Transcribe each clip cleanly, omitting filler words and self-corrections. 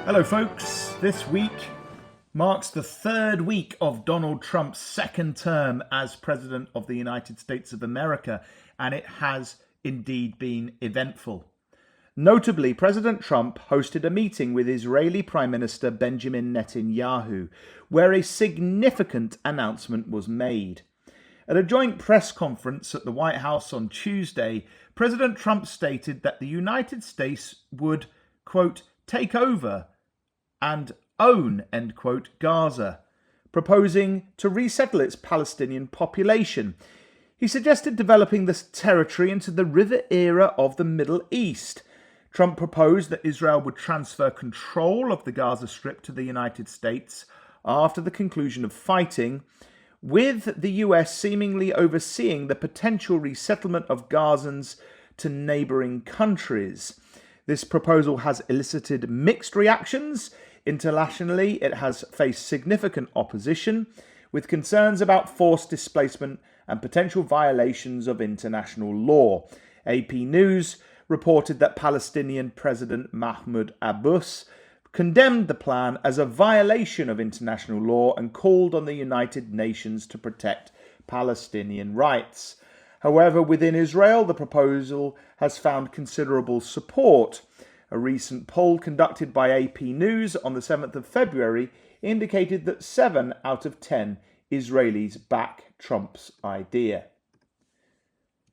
Hello folks, this week marks the third week of Donald Trump's second term as President of the United States of America, and it has indeed been eventful. Notably, President Trump hosted a meeting with Israeli Prime Minister Benjamin Netanyahu, where a significant announcement was made. At a joint press conference at the White House on Tuesday, President Trump stated that the United States would, quote, take over and own, end quote, Gaza, proposing to resettle its Palestinian population. He suggested developing this territory into the river era of the Middle East. Trump proposed that Israel would transfer control of the Gaza Strip to the United States after the conclusion of fighting, with the US seemingly overseeing the potential resettlement of Gazans to neighbouring countries. This proposal has elicited mixed reactions. Internationally, it has faced significant opposition, with concerns about forced displacement and potential violations of international law. AP News reported that Palestinian President Mahmoud Abbas condemned the plan as a violation of international law and called on the United Nations to protect Palestinian rights. However, within Israel, the proposal has found considerable support. A recent poll conducted by AP News on the 7th of February indicated that 7 out of 10 Israelis back Trump's idea.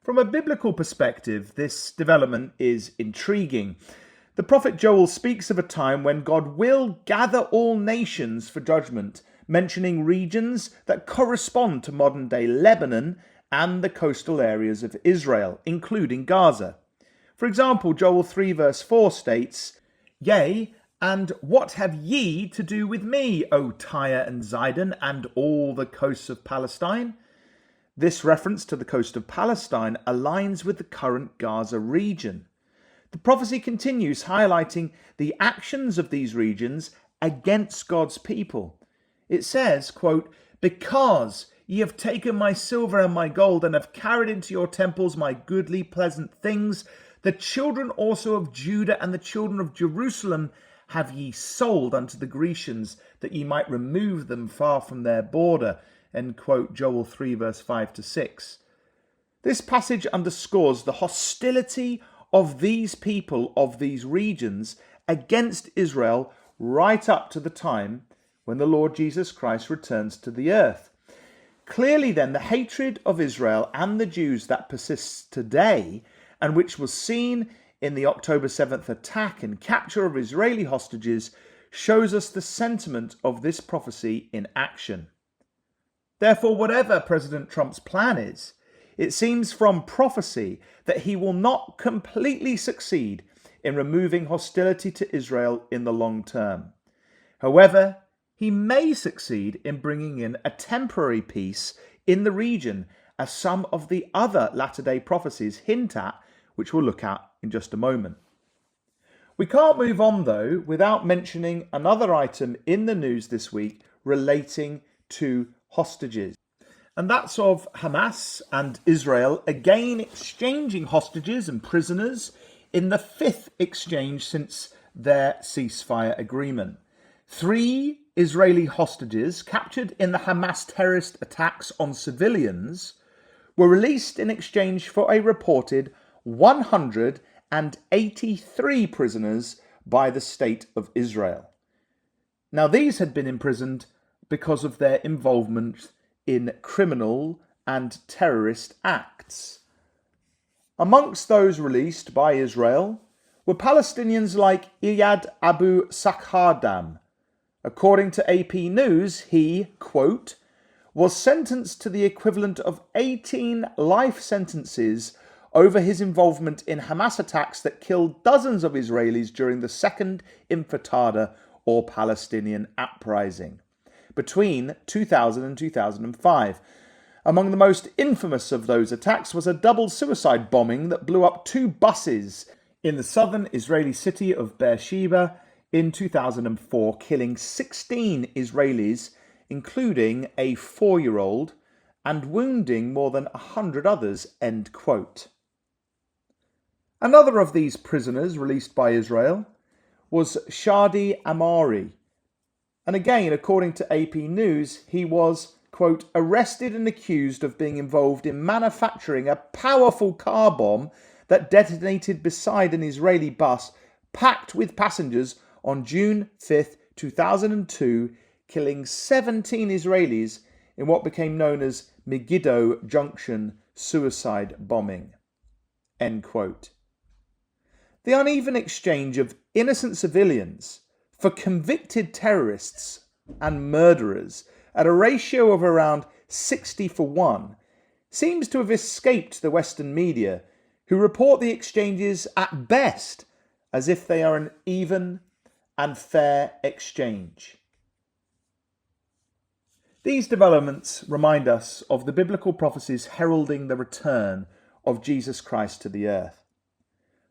From a biblical perspective, this development is intriguing. The prophet Joel speaks of a time when God will gather all nations for judgment, mentioning regions that correspond to modern-day Lebanon and the coastal areas of Israel, including Gaza. For example, Joel 3 verse 4 states, "Yea, and what have ye to do with me, O Tyre and Zidon, and all the coasts of Palestine?" This reference to the coast of Palestine aligns with the current Gaza region. The prophecy continues, highlighting the actions of these regions against God's people. It says, quote, "Because ye have taken my silver and my gold, and have carried into your temples my goodly pleasant things, the children also of Judah and the children of Jerusalem have ye sold unto the Grecians, that ye might remove them far from their border." End quote, Joel 3 verse 5 to 6. This passage underscores the hostility of these people of these regions against Israel right up to the time when the Lord Jesus Christ returns to the earth. Clearly then, the hatred of Israel and the Jews that persists today, and which was seen in the October 7th attack and capture of Israeli hostages, shows us the sentiment of this prophecy in action. Therefore, whatever President Trump's plan is, it seems from prophecy that he will not completely succeed in removing hostility to Israel in the long term. However, he may succeed in bringing in a temporary peace in the region, as some of the other latter-day prophecies hint at, which we'll look at in just a moment. We can't move on, though, without mentioning another item in the news this week relating to hostages. And that's of Hamas and Israel again exchanging hostages and prisoners in the fifth exchange since their ceasefire agreement. 3 Israeli hostages captured in the Hamas terrorist attacks on civilians were released in exchange for a reported 183 prisoners by the State of Israel. Now, these had been imprisoned because of their involvement in criminal and terrorist acts. Amongst those released by Israel were Palestinians like Iyad Abu Sakhardam. According to AP News, he, quote, was sentenced to the equivalent of 18 life sentences over his involvement in Hamas attacks that killed dozens of Israelis during the Second Intifada or Palestinian uprising between 2000 and 2005. Among the most infamous of those attacks was a double suicide bombing that blew up 2 buses in the southern Israeli city of Beersheba in 2004, killing 16 Israelis, including a 4-year-old, and wounding more than 100 others, end quote. Another of these prisoners released by Israel was Shadi Amari. And again, according to AP News, he was, quote, arrested and accused of being involved in manufacturing a powerful car bomb that detonated beside an Israeli bus packed with passengers on June 5th, 2002, killing 17 Israelis in what became known as Megiddo Junction suicide bombing. End quote. The uneven exchange of innocent civilians for convicted terrorists and murderers at a ratio of around 60-1 seems to have escaped the Western media, who report the exchanges at best as if they are an even and fair exchange. These developments remind us of the biblical prophecies heralding the return of Jesus Christ to the earth.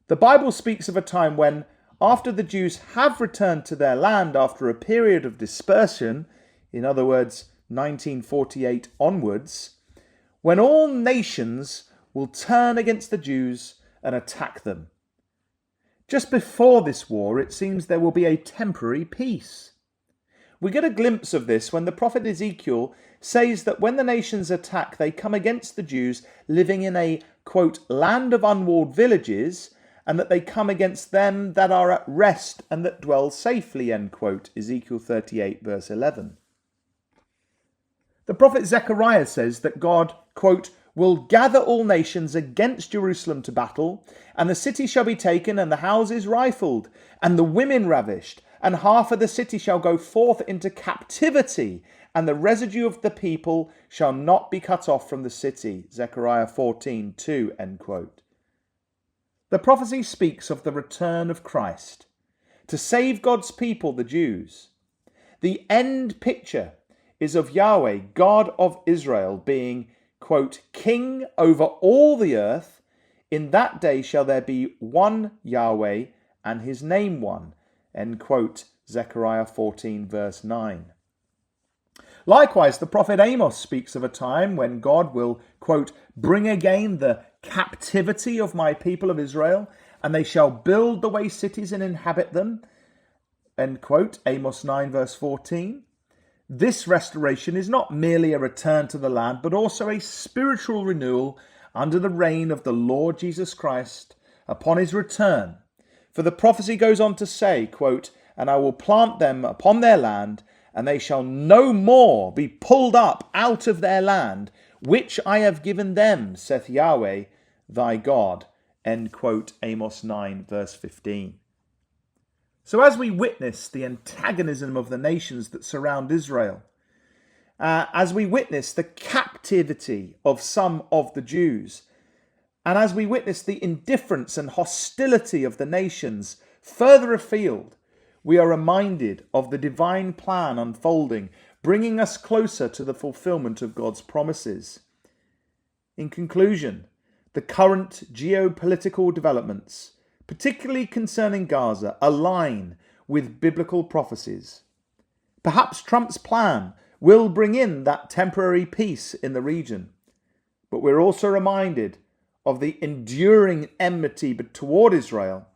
The Bible speaks of a time when, after the Jews have returned to their land after a period of dispersion, in other words, 1948 onwards, when all nations will turn against the Jews and attack them. Just before this war, it seems there will be a temporary peace. We get a glimpse of this when the prophet Ezekiel says that when the nations attack, they come against the Jews living in a, quote, land of unwalled villages, and that they come against them that are at rest and that dwell safely, end quote, Ezekiel 38 verse 11. The prophet Zechariah says that God, quote, will gather all nations against Jerusalem to battle, and the city shall be taken, and the houses rifled, and the women ravished, and half of the city shall go forth into captivity, and the residue of the people shall not be cut off from the city. Zechariah 14:2, end quote. The prophecy speaks of the return of Christ to save God's people, the Jews. The end picture is of Yahweh, God of Israel, being, quote, king over all the earth. In that day shall there be one Yahweh, and his name one, end quote, Zechariah 14 verse 9. Likewise, the prophet Amos speaks of a time when God will, quote, bring again the captivity of my people of Israel, and they shall build the waste cities and inhabit them, end quote, Amos 9 verse 14. This restoration is not merely a return to the land, but also a spiritual renewal under the reign of the Lord Jesus Christ upon his return. For the prophecy goes on to say, quote, and I will plant them upon their land, and they shall no more be pulled up out of their land, which I have given them, saith Yahweh, thy God, end quote, Amos 9 verse 15. So as we witness the antagonism of the nations that surround Israel, as we witness the captivity of some of the Jews, and as we witness the indifference and hostility of the nations further afield, we are reminded of the divine plan unfolding, bringing us closer to the fulfillment of God's promises. In conclusion, the current geopolitical developments, particularly concerning Gaza, align with biblical prophecies. Perhaps Trump's plan will bring in that temporary peace in the region, but we're also reminded of the enduring enmity toward Israel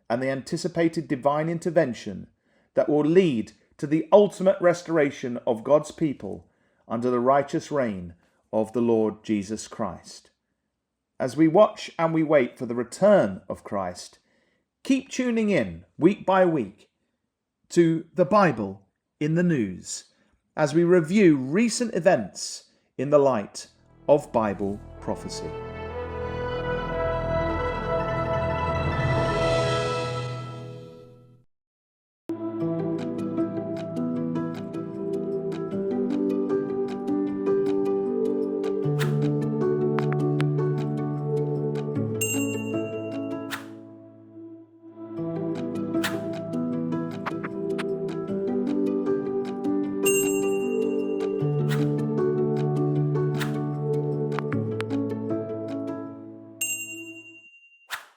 and the anticipated divine intervention that will lead to the ultimate restoration of God's people under the righteous reign of the Lord Jesus Christ. As we watch and we wait for the return of Christ, keep tuning in week by week to the Bible in the News as we review recent events in the light of Bible prophecy.